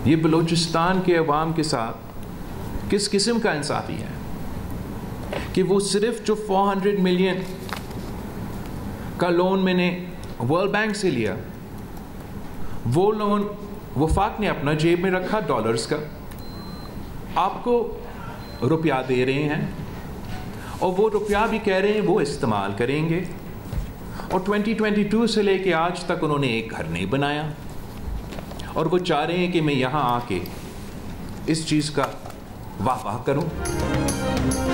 ये बलूचिस्तान के अवाम के साथ किस किस्म का इंसाफी है कि वो सिर्फ जो 400 मिलियन का लोन मैंने वर्ल्ड बैंक से लिया, वो लोन वफाक ने अपना जेब में रखा डॉलर्स का, आपको रुपया दे रहे हैं और वो रुपया भी कह रहे हैं वो इस्तेमाल करेंगे, और 2022 से लेके आज तक उन्होंने एक घर नहीं बनाया और वो चाह रहे हैं कि मैं यहाँ आके इस चीज़ का वाह करूँ।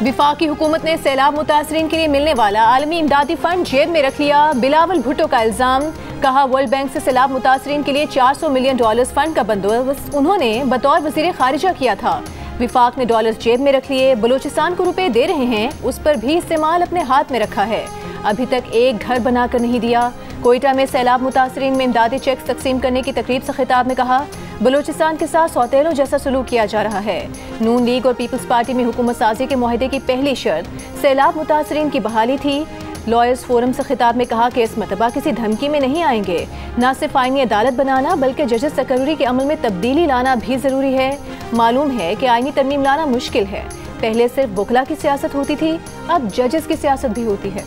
विफाकी हुकूमत ने सैलाब मुतासरीन के लिए मिलने वाला आलमी इमदादी फंड जेब में रख लिया, बिलावल भुट्टो का इल्जाम। कहा वर्ल्ड बैंक से सैलाब मुतासरीन के लिए $400 मिलियन फंड का बंदोबस्त उन्होंने बतौर वजीर खारिजा किया था। विफाक ने डॉलर जेब में रख लिए, बलूचिस्तान को रुपए दे रहे हैं, उस पर भी इस्तेमाल अपने हाथ में रखा है। अभी तक एक घर बनाकर नहीं दिया। कोयटा में सैलाब मुतासरीन में इमदादी चेक तकसीम करने की तकरीब से खिताब में कहा, बलूचिस्तान के साथ सौतेलों जैसा सलूक किया जा रहा है। नून लीग और पीपल्स पार्टी में हुकूमत साजी के मुआहदे की पहली शर्त सैलाब मुतासरीन की बहाली थी। लॉयर्स फोरम से खिताब में कहा कि इस मरतबा किसी धमकी में नहीं आएंगे। न सिर्फ आईनी अदालत बनाना बल्कि जजेस तकर्री के अमल में तब्दीली लाना भी जरूरी है। मालूम है कि आईनी तरमीम लाना मुश्किल है। पहले सिर्फ वकला की सियासत होती थी, अब जजेस की सियासत भी होती है।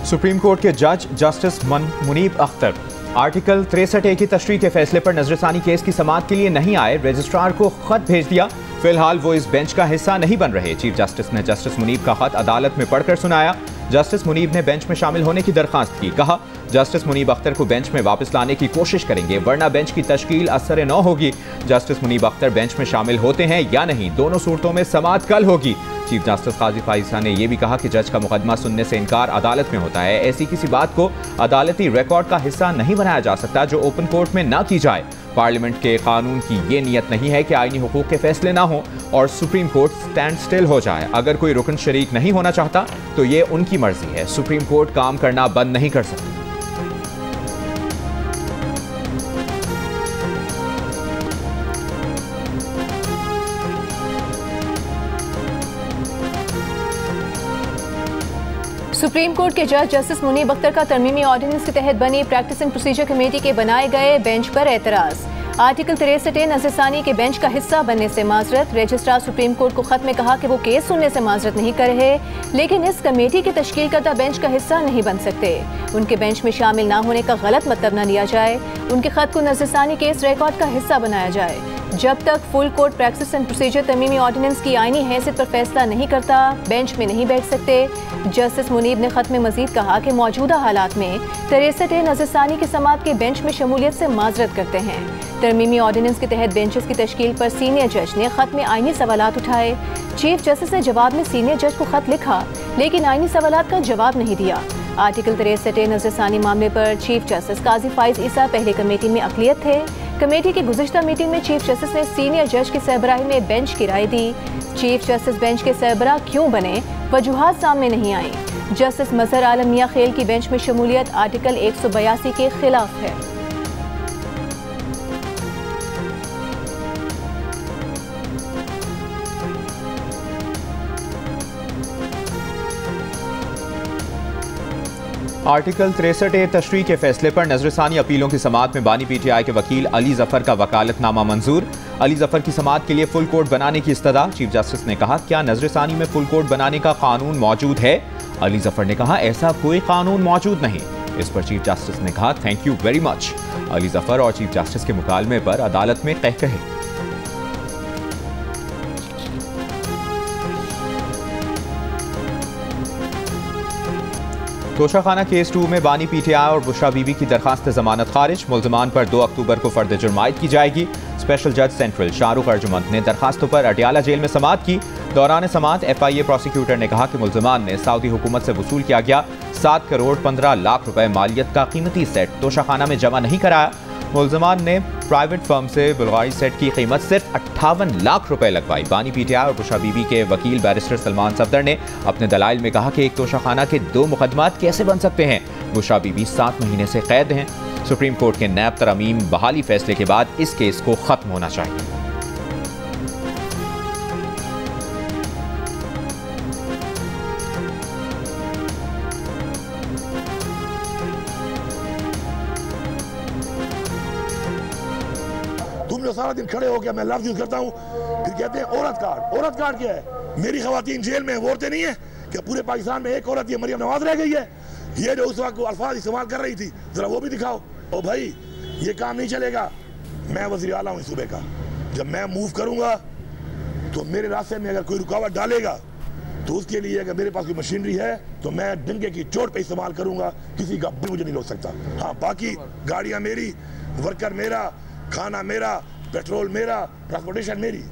सुप्रीम कोर्ट के जज justice Munib Akhtar article 63A की तशरीह के फैसले पर नजरसानी केस की समाअत के लिए नहीं आए। रजिस्ट्रार को खत भेज दिया, फिलहाल वो इस बेंच का हिस्सा नहीं बन रहे। चीफ जस्टिस ने जस्टिस मुनीब का खत अदालत में पढ़कर सुनाया। जस्टिस मुनीब ने बेंच में शामिल होने की दरखास्त की। कहा जस्टिस मुनीब अख्तर को बेंच में वापस लाने की कोशिश करेंगे, वरना बेंच की तश्कील असर नौ होगी। जस्टिस मुनीब अख्तर बेंच में शामिल होते हैं या नहीं, दोनों सूरतों में समाअत कल होगी। चीफ जस्टिस काजी फाइजा ने यह भी कहा कि जज का मुकदमा सुनने से इनकार अदालत में होता है। ऐसी किसी बात को अदालती रिकॉर्ड का हिस्सा नहीं बनाया जा सकता जो ओपन कोर्ट में न की जाए। पार्लियामेंट के कानून की ये नीयत नहीं है कि आईनी हुकूक के फैसले ना हो और सुप्रीम कोर्ट स्टैंड स्टिल हो जाए। अगर कोई रुकन शरीक नहीं होना चाहता तो ये उनकी मर्जी है। सुप्रीम कोर्ट काम करना बंद नहीं कर सकती। सुप्रीम कोर्ट के जज जस्टिस मुनीब अख्तर का तरमीमी ऑर्डिनेंस के तहत बनी प्रैक्टिसिंग प्रोसीजर कमेटी के बनाए गए बेंच पर एतराज। आर्टिकल 63A नजरसानी के बेंच का हिस्सा बनने से माजरत। रजिस्ट्रार सुप्रीम कोर्ट को खत में कहा कि वो केस सुनने से माजरत नहीं कर रहे, लेकिन इस कमेटी की तश्कील करदा बेंच का हिस्सा नहीं बन सकते। उनके बेंच में शामिल ना होने का गलत मतलब न लिया जाए। उनके खत को नजरसानी केस रिकॉर्ड का हिस्सा बनाया जाए। जब तक full court practice and procedure तरमीमी ऑर्डिनेंस की आईनी हैसियत पर फैसला नहीं करता, बेंच में नहीं बैठ सकते। जस्टिस मुनीब ने खत में मजीद कहा कि मौजूदा हालात में 63A नजरसानी के समाअत के बेंच में शमूलियत से माजरत करते हैं। तरमीमी ऑर्डिनेंस के तहत बेंचेस की तश्कील पर सीनियर जज ने खत में आईनी सवालात उठाए। चीफ जस्टिस ने जवाब में सीनियर जज को खत लिखा, लेकिन आईनी सवालात का जवाब नहीं दिया। आर्टिकल 63A नजरसानी मामले पर चीफ जस्टिस काजी फाइज ईसा पहले कमेटी में अक़लियत थे। कमेटी की गुज़िश्ता मीटिंग में चीफ जस्टिस ने सीनियर जज की सरबराही में बेंच की राय दी। चीफ जस्टिस बेंच के सरबराह क्यों बने, वजूहात सामने नहीं आई। जस्टिस मजहर आलम मियां खेल की बेंच में शमूलियत आर्टिकल 182 के खिलाफ है। आर्टिकल 63A तशरीह के फैसले पर नजरसानी अपीलों की समाअत में बानी PTI के वकील अली जफर का वकालतनामा मंजूर। अली जफर की समाअत के लिए फुल कोर्ट बनाने की इस्तदा। चीफ जस्टिस ने कहा क्या नजरसानी में फुल कोर्ट बनाने का कानून मौजूद है? अली जफर ने कहा ऐसा कोई कानून मौजूद नहीं। इस पर चीफ जस्टिस ने कहा thank you very much. Ali Zafar और चीफ जस्टिस के मुकालमे पर अदालत में कहकहे। तोशाखाना केस 2 में बानी PTI और बुशरा बीबी की दरखास्त जमानत खारिज। मुल्ज़मान पर 2 अक्टूबर को फर्द जुर्म आयद की जाएगी। स्पेशल जज सेंट्रल शाहरुख अर्जुमंद ने दरखास्तों पर अटियाला जेल में समाअत की। दौरान समाअत FIA प्रोसिक्यूटर ने कहा कि मुल्ज़मान ने सऊदी हुकूमत से वसूल किया गया 7 करोड़ 15 लाख रुपए मालियत का कीमती सेट तोशाखाना में जमा नहीं कराया। मुल्ज़मान ने प्राइवेट फर्म से बुल्गारी सेट की कीमत सिर्फ 58 लाख रुपए लगवाई। बानी PTI और बुशरा बीबी के वकील बैरिस्टर सलमान सफदर ने अपने दलाइल में कहा कि एक तोशाखाना के 2 मुकदमात कैसे बन सकते हैं। बुशरा बीबी 7 महीने से कैद हैं। सुप्रीम कोर्ट के नैब तरमीम बहाली फैसले के बाद इस केस को खत्म होना चाहिए। सारा दिन खड़े होकर मैं लफ्ज यूज करता हूँ, फिर कहते हैं औरत कार्ड। औरत कार्ड क्या है? मेरी खवातीन जेल में, वो औरतें नहीं है क्या? पूरे पाकिस्तान में एक औरत, ये मरियम नवाज रह गई है। ये जो उस वक्त अल्फाज इस्तेमाल कर रही थी, जरा वो भी दिखाओ। ओ भाई, ये काम नहीं चलेगा। मैं वज़ीर आला हूँ सूबे का, जब मैं मूव करूंगा तो मेरे रास्ते में अगर कोई रुकावट डालेगा तो उसके लिए अगर मेरे पास कोई मशीनरी है तो मैं डंके की चोट पे इस्तेमाल करूंगा, किसी का भी मुझे नहीं रोक सकता। हाँ, बाकी गाड़ियां मेरी, वर्कर मेरा, खाना मेरा, पेट्रोल मेरा, ट्रांसपोर्टेशन मेरी।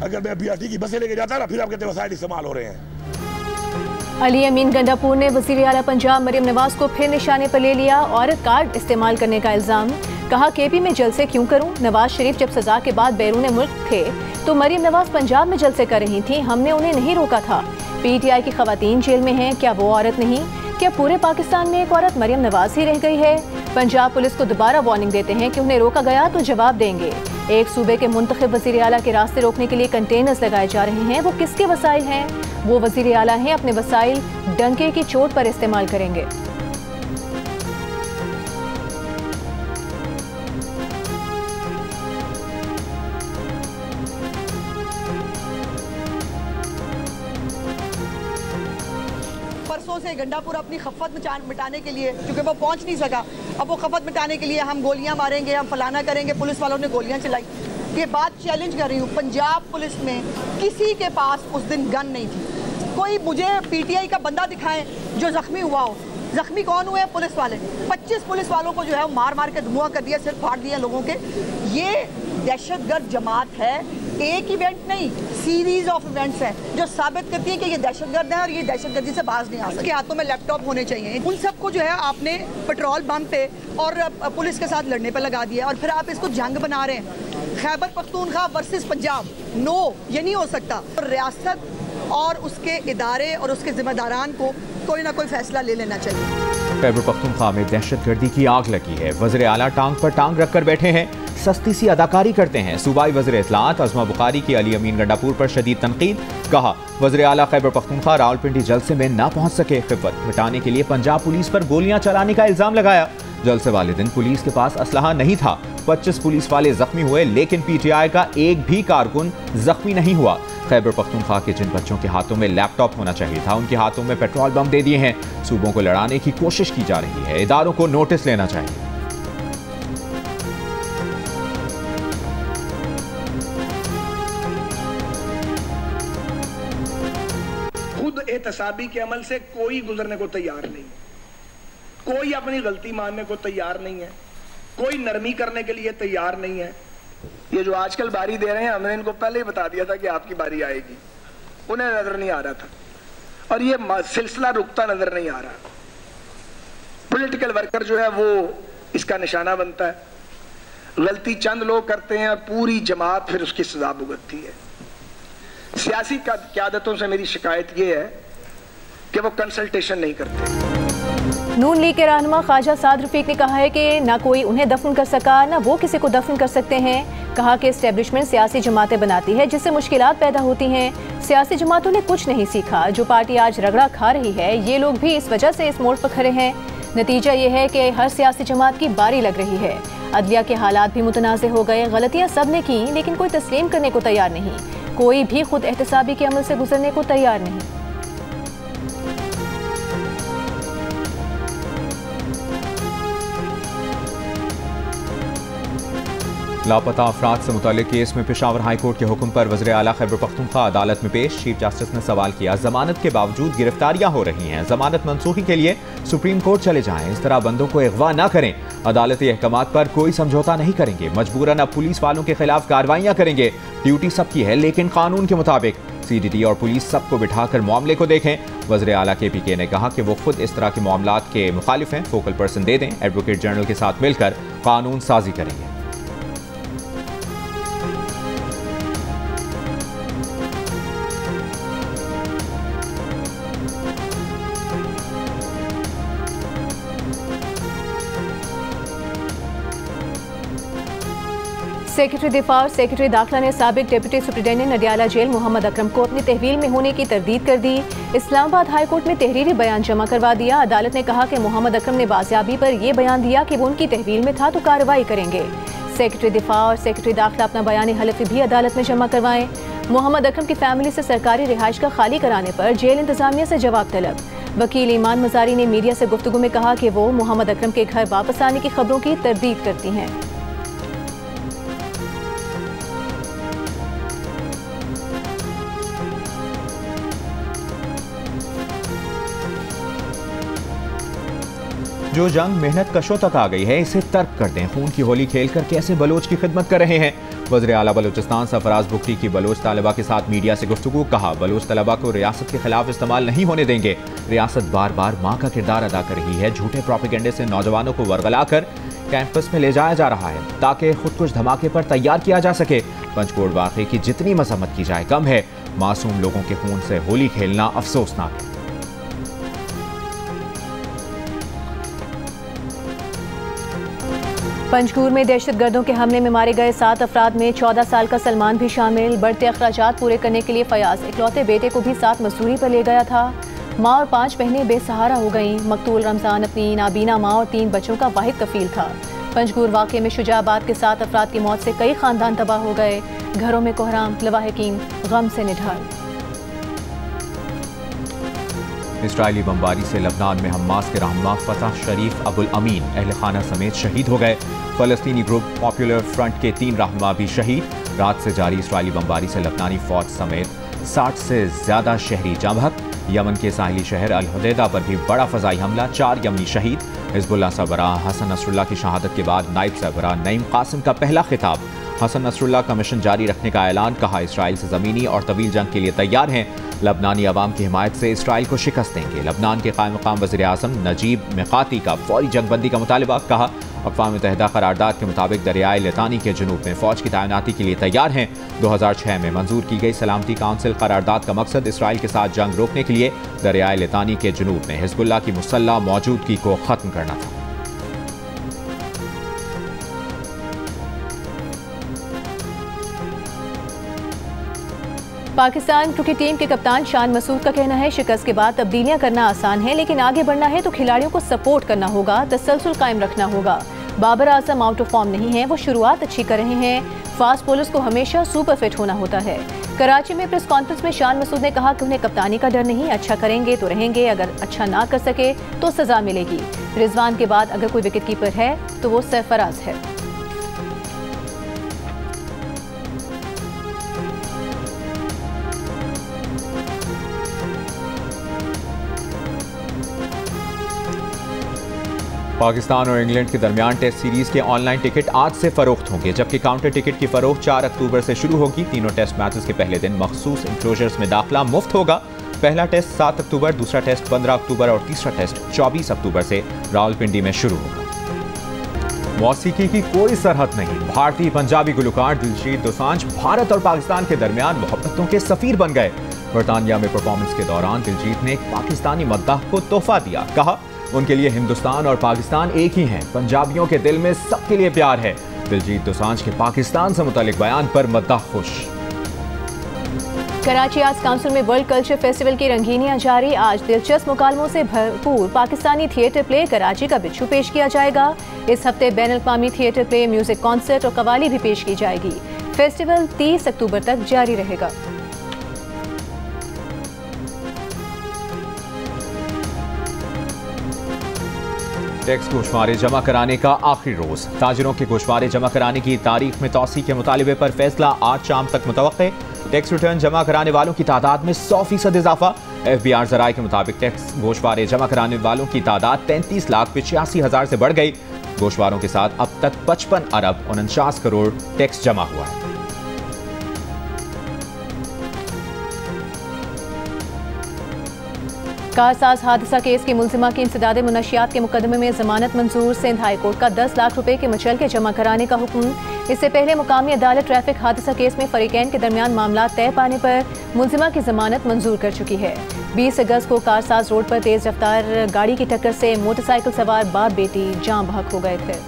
अगर मैं BRT की बसें लेके जाता ना, फिर आप कहते वसाइल इस्तेमाल हो रहे हैं। अली अमीन गंडापुर ने वज़ीर आला पंजाब मरियम नवाज को फिर निशाने पर ले लिया। औरत कार्ड इस्तेमाल करने का इल्जाम। कहा KP में जलसे क्यों करूं? नवाज शरीफ जब सजा के बाद बैरून मुल्क थे तो मरियम नवाज पंजाब में जलसे कर रही थी, हमने उन्हें नहीं रोका था। PTI की खवातीन जेल में हैं, क्या वो औरत नहीं? क्या पूरे पाकिस्तान में एक औरत मरियम नवाज ही रह गई है? पंजाब पुलिस को दोबारा वार्निंग देते हैं कि उन्हें रोका गया तो जवाब देंगे। एक सूबे के मुंतखब वज़ीर आला के रास्ते रोकने के लिए कंटेनर्स लगाए जा रहे हैं। वो किसके वसाइल हैं? वो वज़ीर आला हैं, अपने वसाइल डंके की चोट पर इस्तेमाल करेंगे। से गंडापुर अपनी खफत मिटाने के लिए, क्योंकि वो पहुंच नहीं सका, अब वो खफत मिटाने के लिए हम गोलियां मारेंगे, हम फलाना करेंगे। पुलिस वालों ने गोलियां चलाई। ये बात चैलेंज कर रही हूँ, पंजाब पुलिस में किसी के पास उस दिन गन नहीं थी। कोई मुझे PTI का बंदा दिखाएं जो जख्मी हुआ हो। जख्मी कौन हुए? पुलिस वाले। 25 पुलिस वालों को जो है मार मार के धुआं कर दिया, सिर फाड़ दिया लोगों के। ये दहशतगर्द जमात है, एक इवेंट नहीं, सीरीज ऑफ इवेंट्स हैं जो साबित करती है कि ये दहशतगर्द है और ये दहशतगर्दी से बाज नहीं आ सकते। हाथों में लैपटॉप होने चाहिए। उन सबको जो है आपने पेट्रोल पंप पे और पुलिस के साथ लड़ने पे लगा दिया और फिर आप इसको जंग बना रहे हैं। खैबर पख्तूनख्वा वर्सेस पंजाब, नो, ये नहीं हो सकता। रियासत और उसके इदारे और उसके जिम्मेदारान को कोई ना कोई फैसला ले लेना चाहिए। खैबर पख्तूनख्वा में दहशतगर्दी की आग लगी है। वज़ीर आला टांग पर टांग रखकर बैठे हैं, सस्ती सी अदाकारी करते हैं। सूबाई वज़ीर इत्तलात अज़मा बुखारी की अली अमीन गंडापुर पर शदीद तनकीद। कहा, वज़ीर आला खैबर पख्तूनख्वा रावलपिंडी जलसे में ना पहुंच सके। खिफ़त मिटाने के लिए पंजाब पुलिस पर गोलियां चलाने का इल्जाम लगाया। जलसे वाले दिन पुलिस के पास असलहा नहीं था। 25 पुलिस वाले जख्मी हुए, लेकिन PTI का एक भी कारकुन जख्मी नहीं हुआ। खैबर पख्तूनख्वा के जिन बच्चों के हाथों में लैपटॉप होना चाहिए था, उनके हाथों में पेट्रोल बम दे दिए हैं। सूबों को लड़ाने की कोशिश की जा रही है। इदारों को नोटिस लेना चाहिए। खुद एहतसाबी के अमल से कोई गुजरने को तैयार नहीं, कोई अपनी गलती मानने को तैयार नहीं है, कोई नरमी करने के लिए तैयार नहीं है। ये जो आजकल बारी दे रहे हैं, हमने इनको पहले ही बता दिया था कि आपकी बारी आएगी, उन्हें नजर नहीं आ रहा था और ये सिलसिला रुकता नजर नहीं आ रहा। पॉलिटिकल वर्कर जो है वो इसका निशाना बनता है। गलती चंद लोग करते हैं और पूरी जमात फिर उसकी सजा भुगतती है। सियासी क़यादतों से मेरी शिकायत ये है कि वो कंसल्टेशन नहीं करते। नून लीग के रहनुमा ख्वाजा साद रफीक ने कहा है कि ना कोई उन्हें दफन कर सका, ना वो किसी को दफन कर सकते हैं। कहा कि एस्टेब्लिशमेंट सियासी जमातें बनाती है जिससे मुश्किलात पैदा होती हैं। सियासी जमातों ने कुछ नहीं सीखा। जो पार्टी आज रगड़ा खा रही है, ये लोग भी इस वजह से इस मोड़ पर खड़े हैं। नतीजा ये है कि हर सियासी जमात की बारी लग रही है। अदलिया के हालात भी मुतनाज़ हो गए। गलतियाँ सब ने की, लेकिन कोई तस्लीम करने को तैयार नहीं। कोई भी खुद एहतसाबी के अमल से गुजरने को तैयार नहीं। लापता अफराद से मुताल्लिक केस में पेशावर हाई कोर्ट के हुक्म पर वज़ीर आला खैबर पख्तूनख्वा अदालत में पेश। चीफ जस्टिस ने सवाल किया, जमानत के बावजूद गिरफ्तारियां हो रही हैं, जमानत मंसूखी के लिए सुप्रीम कोर्ट चले जाएं, इस तरह बंदों को अगवा न करें। अदालती अहकामात पर कोई समझौता नहीं करेंगे, मजबूरन अब पुलिस वालों के खिलाफ कार्रवाइयां करेंगे। ड्यूटी सबकी है, लेकिन कानून के मुताबिक। CDD और पुलिस सबको बिठाकर मामले को देखें। वज़ीर आला KPK ने कहा कि वो खुद इस तरह के मामलात के मुखालिफ हैं, फोकल पर्सन दे दें, एडवोकेट जनरल के साथ मिलकर कानून साजी करेंगे। सेक्रेटरी दिफा और सेक्रेटरी दाखिला ने साबिक deputy superintendent नडियाला jail Mohammad Akram को अपनी तहवील में होने की तरदीद कर दी। इस्लामाबाद हाई कोर्ट में तहरीरी बयान जमा करवा दिया। अदालत ने कहा कि मोहम्मद अकरम ने बाजियाबी पर यह बयान दिया कि वो उनकी तहवील में था तो कार्रवाई करेंगे। सेक्रेटरी दिफा और सेक्रेटरी दाखिला अपना बयान हलफी भी अदालत में जमा करवाएं। मोहम्मद अकरम की फैमिली से सरकारी रिहाइश का खाली कराने पर जेल इंतजामिया से जवाब तलब। वकील ईमान मजारी ने मीडिया से गुफ्तगू में कहा कि वो मोहम्मद अकरम के घर वापस आने की खबरों की तरदीद करती हैं। जो जंग मेहनत कशों तक आ गई है इसे तर्क कर दें। खून की होली खेलकर कैसे बलोच की खिदमत कर रहे हैं। वज़ीर आला बलूचिस्तान सरफराज बुख्ती की बलोच तलबा के साथ मीडिया से गुफ्तगू। कहा, बलोच तलबा को रियासत के खिलाफ इस्तेमाल नहीं होने देंगे। रियासत बार बार माँ का किरदार अदा कर रही है। झूठे प्रोपेगेंडे से नौजवानों को वरगला कर कैंपस में ले जाया जा रहा है ताकि खुद कुछ धमाके पर तैयार किया जा सके। पंचकोट वाक़े की जितनी मजम्मत की जाए कम है। मासूम लोगों के खून से होली खेलना अफसोसनाक है। पंचकूर में दहशतगर्दों के हमले में मारे गए 7 अफराद में 14 साल का सलमान भी शामिल। बढ़ते अखराजात पूरे करने के लिए फयाज इकलौते बेटे को भी साथ मजदूरी पर ले गया था। माँ और 5 बहनें बेसहारा हो गईं। मकतूल रमजान अपनी नाबीना माँ और 3 बच्चों का वाहिद कफील था। पंचकूर वाक़े में शुजाबाद के 7 अफराद की मौत से कई खानदान तबाह हो गए। घरों में कोहराम, लवाहिकीन गम से निढाल। इस्राइली बमबारी से लबनान में हमास के रहनुमा फतह शरीफ अबुल अमीन अहल खाना समेत शहीद हो गए। फ़लस्तीनी ग्रुप पॉपुलर फ्रंट के 3 रहनुमा भी शहीद। रात से जारी इस्राइली बमबारी से लबनानी फौज समेत 60 से ज़्यादा शहरी जम भग। यमन के साहिली शहर अल हुदैदा पर भी बड़ा फ़ज़ाई हमला, 4 यमनी शहीद। हिज़्बुल्लाह सरबराह हसन नसरुल्लाह की शहादत के बाद नायब सरबराह नईम कासिम का पहला खिताब। हसन नसरुल्लाह का मिशन जारी रखने का ऐलान। कहा, इसराइल से ज़मीनी और तवील जंग के लिए तैयार हैं। लबनानी अवाम की हिमायत से इसराइल को शिकस्त देंगे। लबनान के कायम मकाम वज़ीर आज़म नजीब मिकाती का फौरी जंगबंदी का मुतालबा। कहा, अक़वाम मुत्तहिदा करारदाद के मुताबिक दरियाए लितानी के जुनूब में फ़ौज की तैनाती के लिए तैयार हैं। 2006 में मंजूर की गई सलामती काउंसिल करारदाद का मकसद इसराइल के साथ जंग रोकने के लिए दरियाए लितानी के जुनूब में हिज़्बुल्लाह की मुसल्लह मौजूदगी को ख़त्म करना था। पाकिस्तान क्रिकेट टीम के कप्तान शान मसूद का कहना है, शिकस्त के बाद तब्दीलियां करना आसान है, लेकिन आगे बढ़ना है तो खिलाड़ियों को सपोर्ट करना होगा, तसलसल कायम रखना होगा। Babar Azam out of form नहीं है, वो शुरुआत अच्छी कर रहे हैं। फास्ट बॉलर्स को हमेशा सुपर फिट होना होता है। कराची में प्रेस कॉन्फ्रेंस में शान मसूद ने कहा कि उन्हें कप्तानी का डर नहीं, अच्छा करेंगे तो रहेंगे, अगर अच्छा ना कर सके तो सजा मिलेगी। रिजवान के बाद अगर कोई विकेट कीपर है तो वो सरफराज है। पाकिस्तान और इंग्लैंड के दरमियान टेस्ट सीरीज के ऑनलाइन टिकट आज से फरोख्त होंगे, जबकि काउंटर टिकट की फरोख्त 4 अक्टूबर से शुरू होगी। तीनों टेस्ट मैचेस के पहले दिन मखसूस इंक्लोजर्स में दाखिला मुफ्त होगा। पहला टेस्ट 7 अक्टूबर, दूसरा टेस्ट 15 अक्टूबर और तीसरा टेस्ट 24 अक्टूबर से रावलपिंडी में शुरू होगा। मौसीकी की कोई सरहद नहीं। भारतीय पंजाबी गुलकार दिलजीत दोसांझ भारत और पाकिस्तान के दरमियान मोहब्बतों के सफीर बन गए। बरतानिया में परफॉर्मेंस के दौरान दिलजीत ने एक पाकिस्तानी मद्दाह को तोहफा दिया। कहा, उनके लिए हिंदुस्तान और पाकिस्तान एक ही हैं, पंजाबियों के दिल में सबके लिए प्यार है। दिलजीत दोसांझ के पाकिस्तान से मुतालिक बयान पर मद्दाह खुश। कराची आर्ट्स काउंसिल में वर्ल्ड कल्चर फेस्टिवल की रंगीनियां जारी। आज दिलचस्प मुकालमों से भरपूर पाकिस्तानी थिएटर प्ले कराची का बिच्छू पेश किया जाएगा। इस हफ्ते बैनुल-अक़वामी थिएटर प्ले, म्यूजिक कॉन्सर्ट और कवाली भी पेश की जाएगी। फेस्टिवल 30 अक्टूबर तक जारी रहेगा। टैक्स गोशवारे जमा कराने का आखिरी रोज। ताजिरों के गोशवारे जमा कराने की तारीख में तौसी के मुतालिबे पर फैसला आज शाम तक मुतवक्के। टैक्स रिटर्न जमा कराने वालों की तादाद में 100% इजाफा। FBR ज़राए के मुताबिक टैक्स गोशवारे जमा कराने वालों की तादाद 33,85,000 से बढ़ गई। गोशवारों के साथ अब तक 55 अरब 49 करोड़ टैक्स जमा हुआ है। कारसाज हादसा केस की मुलजिमा की इंसदाद मुनशियात के मुकदमे में जमानत मंजूर। सिंध हाई कोर्ट का 10 लाख रुपए के मुचलके जमा कराने का हुक्म। इससे पहले मुकामी अदालत ट्रैफिक हादसा केस में फरीकैन के दरमियान मामला तय पाने पर मुलजिमा की जमानत मंजूर कर चुकी है। 20 अगस्त को कारसाज रोड पर तेज रफ्तार गाड़ी की टक्कर से मोटरसाइकिल सवार बाप बेटी जान बहक हो गए थे।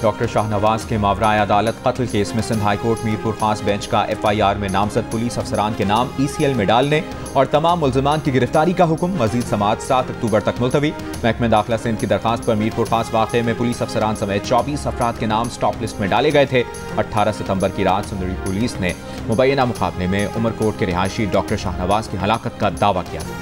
डॉक्टर शाहनवाज के मावराए अदालत कत्ल केस में सिंध हाईकोर्ट मीरपुर खास बेंच का FIR में नामजद पुलिस अफसरान के नाम ECL में डालने और तमाम मुल्जिमान की गिरफ्तारी का हुक्म। मजीद समाअत 7 अक्टूबर तक मुलतवी। महकमे दाखिला सिंध की दरखास्त पर मीरपुर खास वाक़े में पुलिस अफसरान समेत 24 अफराद के नाम स्टॉप लिस्ट में डाले गए थे। 18 सितंबर की रात सिंधड़ी पुलिस ने मुबैना मुकाबले में उमरकोट के रिहायशी डॉक्टर शाहनवाज की हलाकत का दावा किया था।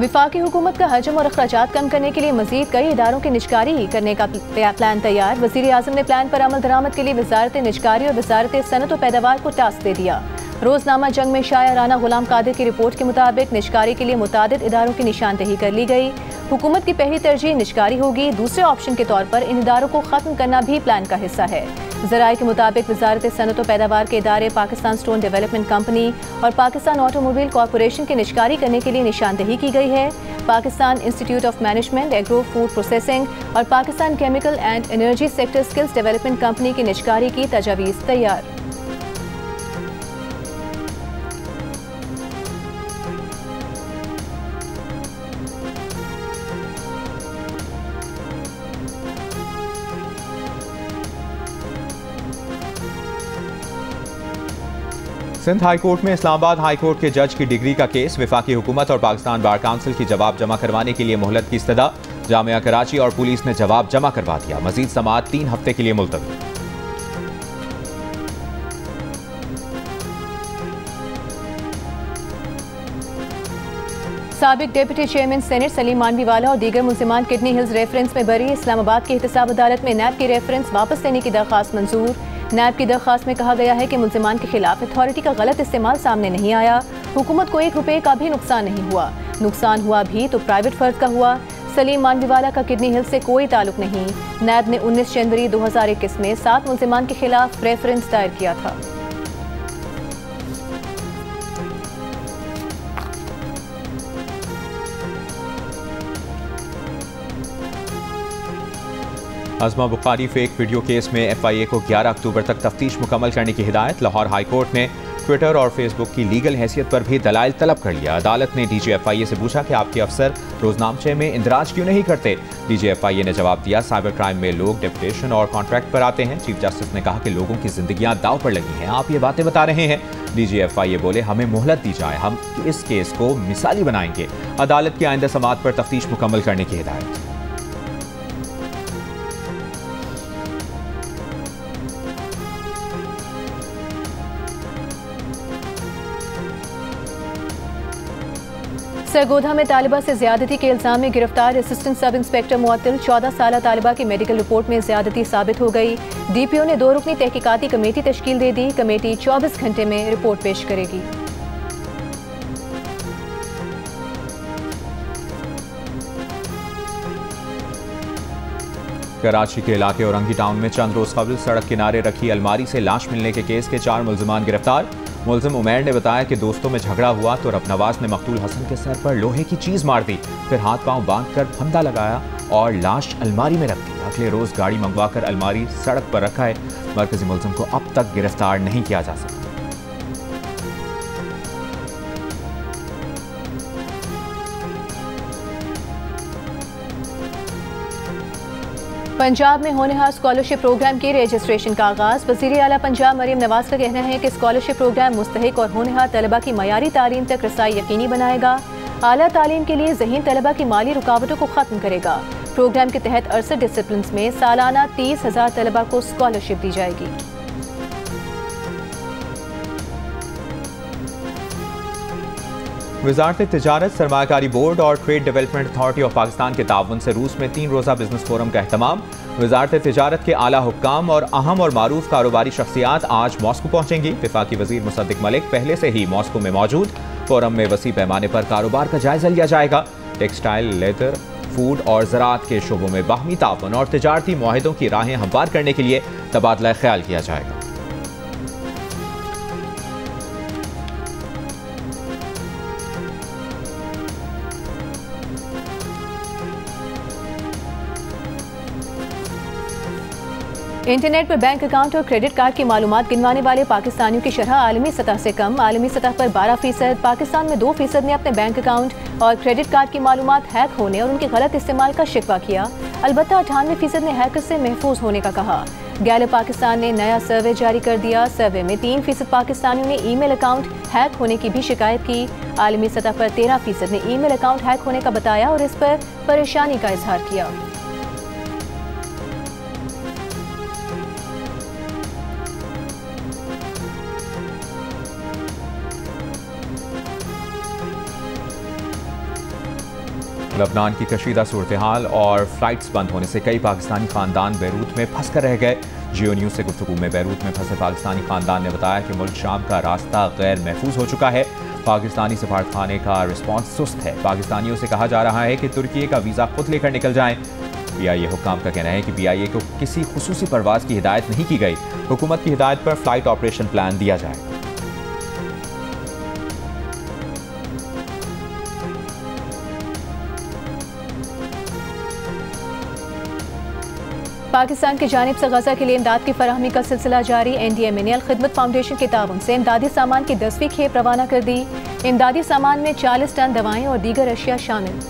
विफाकी हुकूमत का हजम और अखराजात कम करने के लिए मजीद कई इदारों की निजकारी करने का प्लान तैयार। वज़ीर आज़म ने प्लान पर अमल दरामद के लिए वजारत निजकारी और वजारत सनत और पैदावार को टास्क दे दिया। रोजनामा जंग में शाया राना गुलाम कादिर की रिपोर्ट के मुताबिक निजकारी के लिए मुतादिद इदारों की निशानदेही कर ली गई। हुकूमत की पहली तरजीह निजकारी होगी। दूसरे ऑप्शन के तौर पर इन इदारों को खत्म करना भी प्लान का हिस्सा है। ज़राए के मुताबिक वजारत सनत और पैदावार के इदारे पाकिस्तान स्टोन डेवलपमेंट कंपनी और पाकिस्तान ऑटोमोबाइल कॉरपोरेशन की निजकारी करने के लिए निशानदेही की गई है। Pakistan institute of management, agro food processing और Pakistan chemical and energy sector skills development company की निजकारी की तजावीज़ तैयार। सिंध हाईकोर्ट में इस्लामाबाद हाईकोर्ट के जज की डिग्री का केस। वफाकी हुकूमत और पाकिस्तान बार काउंसिल की जवाब जमा करवाने के लिए मोहलत की इस्तदा। जामिया कराची और पुलिस ने जवाब जमा करवा दिया। मजीद समाअत 3 हफ्ते के लिए मुलतवी। साबिक deputy chairman senate Salim Mandviwalla और दीगर मुल्जिमान किडनी हिल्स रेफरेंस में बरी। इस्लामाबाद की एहतसाब अदालत में नैब की रेफरेंस वापस लेने की दरख्वास्त मंजूर। नैब की दरख्वास्त में कहा गया है कि मुल्जिमान के खिलाफ अथॉरिटी का गलत इस्तेमाल सामने नहीं आया। हुकूमत को 1 रुपये का भी नुकसान नहीं हुआ। नुकसान हुआ भी तो प्राइवेट फर्द का हुआ। सलीम मानवीवाला का किडनी हिल्स से कोई ताल्लुक नहीं। नैब ने 19 जनवरी 2021 में 7 मुल्जिमान के खिलाफ रेफरेंस दायर किया था। Azma Bukhari fake video case में FIA को 11 अक्टूबर तक तफ्तीश मुकम्मल करने की हिदायत। लाहौर हाई कोर्ट ने ट्विटर और फेसबुक की लीगल हैसियत पर भी दलाइल तलब कर लिया। अदालत ने DG FIA से पूछा कि आपके अफसर रोजनामचे में इंदराज क्यों नहीं करते। DG FIA ने जवाब दिया, साइबर क्राइम में लोग डेपुटेशन और कॉन्ट्रैक्ट पर आते हैं। चीफ जस्टिस ने कहा कि लोगों की जिंदगियां दाव पर लगी हैं, आप ये बातें बता रहे हैं। DG FIA बोले, हमें मोहलत दी जाए, हम इस केस को मिसाली बनाएंगे। अदालत की आइंदा समाअत पर तफ्तीश मुकम्मल करने की हिदायत। सरगोधा में तालिबा से ज्यादती के इल्जाम में गिरफ्तार असिस्टेंट सब इंस्पेक्टर मुअत्तल 14 साल तालिबा की मेडिकल रिपोर्ट में ज्यादती साबित हो गई। DPO ने 2 रुकनी तहकीकाती कमेटी तश्कील दे दी। कमेटी 24 घंटे में रिपोर्ट पेश करेगी। कराची के इलाके औरंगी टाउन में चंद रोज कबल सड़क किनारे रखी अलमारी से लाश मिलने के केस के 4 मुल्जिमान गिरफ्तार। मुल्जिम उमैर ने बताया कि दोस्तों में झगड़ा हुआ तो रबनवाज ने मकतूल हसन के सर पर लोहे की चीज मार दी, फिर हाथ पांव बांधकर फंदा लगाया और लाश अलमारी में रख दी। अगले रोज गाड़ी मंगवाकर अलमारी सड़क पर रखा है। मरकजी मुल्जिम को अब तक गिरफ्तार नहीं किया जा सका। पंजाब में होनहार स्कॉलरशिप प्रोग्राम की रजिस्ट्रेशन का आगाज। वज़ीर आला पंजाब मरियम नवाज का कहना है कि स्कॉलरशिप प्रोग्राम मुस्तहिक और होनहार तलबा की मयारी तालीम तक रसाई यकीनी बनाएगा। आला तालीम के लिए ज़हीन तलबा की माली रुकावटों को ख़त्म करेगा। प्रोग्राम के तहत 68 डिसिप्लिन में सालाना 30,000 तलबा को स्कॉलरशिप दी जाएगी। वज़ारत तिजारत, सरमायाकारी बोर्ड और trade development authority of Pakistan के ताउन से रूस में 3 रोज़ा बिजनेस फोरम का अहतमाम। वज़ारत तिजारत के आला हुक्काम और अहम और मारूफ कारोबारी शख्सियात आज मॉस्को पहुंचेंगी। वफाकी वज़ीर मुसद्दिक मलिक पहले से ही मॉस्को में मौजूद। फोरम में वसी पैमाने पर कारोबार का जायजा लिया जाएगा। टेक्सटाइल, लेदर, फूड और ज़राअत के शोबों में बाहमी ताउन और तिजारती मुआहिदों की राहें हमवार करने के लिए तबादला ख्याल किया जाएगा। इंटरनेट पर बैंक अकाउंट और क्रेडिट कार्ड की मालूमात गिनवाने वाले पाकिस्तानियों की शरह आलमी सतह से कम। आलमी सतह पर 12%, पाकिस्तान में 2% ने अपने बैंक अकाउंट और क्रेडिट कार्ड की मालूमात हैक होने और उनके गलत इस्तेमाल का शिकवा किया। अलबत्ता 98% ने हैकर से महफूज होने का कहा। गैलप पाकिस्तान ने नया सर्वे जारी कर दिया। सर्वे में 3% पाकिस्तानियों ने ईमेल अकाउंट हैक होने की भी शिकायत की। आलमी सतह पर 13% ने ईमेल अकाउंट हैक होने का बताया और इस पर परेशानी का इजहार किया। लबनान की कशीदा सूरत हाल और फ्लाइट्स बंद होने से कई पाकिस्तानी खानदान बैरूत में फंस कर रह गए। जियो न्यूज़ से गुफ्तगू में बैरूत में फंसे पाकिस्तानी खानदान ने बताया कि मुल्क शाम का रास्ता गैर महफूज हो चुका है। पाकिस्तानी सफारतखाने का रिस्पॉन्स सुस्त है। पाकिस्तानियों से कहा जा रहा है कि तुर्की का वीज़ा खुद लेकर निकल जाएं। PIA हुक्काम का कहना है कि PIA को किसी खुसूसी परवाज़ की हिदायत नहीं की गई। हुकूमत की हिदायत पर फ्लाइट ऑपरेशन प्लान दिया जाएगा। पाकिस्तान की जानिब से गजा के लिए इमदाद की फराहमी का सिलसिला जारी। NDMA ने अल खिदमत फाउंडेशन के ताउन से इमदादी सामान की 10वीं खेप रवाना कर दी। इमदादी सामान में 40 टन दवाएं और दीगर अशिया शामिल।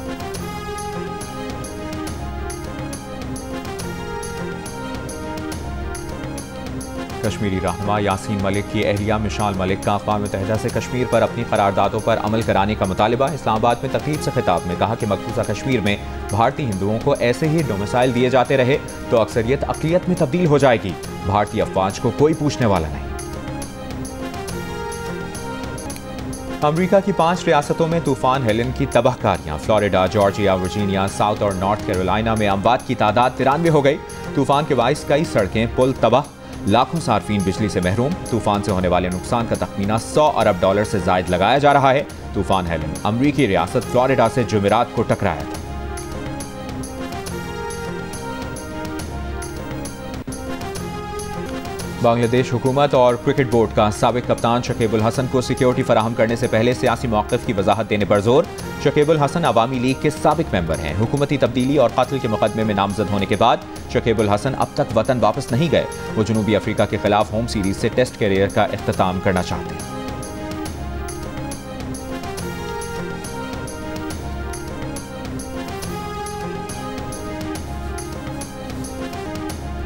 कश्मीरी रहनुमा यासीन मलिक की अहलिया मिशाल मलिक का अक़वाम मुत्तहिदा से कश्मीर पर अपनी करारदादों पर अमल कराने का मुतालिबा। इस्लामाबाद में तकरीब से खिताब में कहा कि मकबूजा कश्मीर में भारतीय हिंदुओं को ऐसे ही डोमिसाइल दिए जाते रहे तो अक्सरियत अक़लियत में तब्दील हो जाएगी। भारतीय अफवाज को कोई पूछने वाला नहीं। अमरीका की 5 रियासतों में तूफान हेलन की तबाहकारियां। फ्लोरिडा, जॉर्जिया, वर्जीनिया, साउथ और नॉर्थ कैरोलिना में अमवात की तादाद 93 हो गई। तूफान के बाइस कई सड़कें पुल तबाह, लाखों सार्फिन बिजली से महरूम। तूफान से होने वाले नुकसान का तखमीना $100 अरब से जायद लगाया जा रहा है। तूफान हेलन अमरीकी रियासत फ्लोरिडा से जुमेरात को टकराया था। बांग्लादेश हुकूमत और क्रिकेट बोर्ड का साबिक कप्तान शकीबुल हसन को सिक्योरिटी फराहम करने से पहले सियासी मौक़िफ़ की वजाहत देने पर जोर। शकीबुल हसन अवामी लीग के साबिक मेंबर हैं। हुकूमती तब्दीली और कत्ल के मुकदमे में नामजद होने के बाद शकीबुल हसन अब तक वतन वापस नहीं गए। वो जनूबी अफ्रीका के खिलाफ होम सीरीज से टेस्ट कैरियर का इख्तिताम करना चाहते हैं।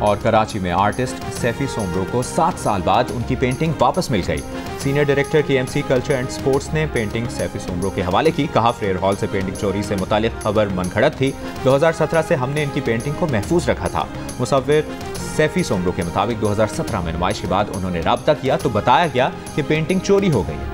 और कराची में आर्टिस्ट सैफी सोमरो को 7 साल बाद उनकी पेंटिंग वापस मिल गई। Senior director KMC culture and sports ने पेंटिंग सैफी सोमरो के हवाले की। कहा, फ्रेयर हॉल से पेंटिंग चोरी से मुतालिक खबर मनगढ़ंत थी। 2017 से हमने इनकी पेंटिंग को महफूज रखा था। मुसव्विर सैफी सोमरो के मुताबिक 2017 में नुमाइश के बाद उन्होंने राब्ता किया तो बताया गया कि पेंटिंग चोरी हो गई है।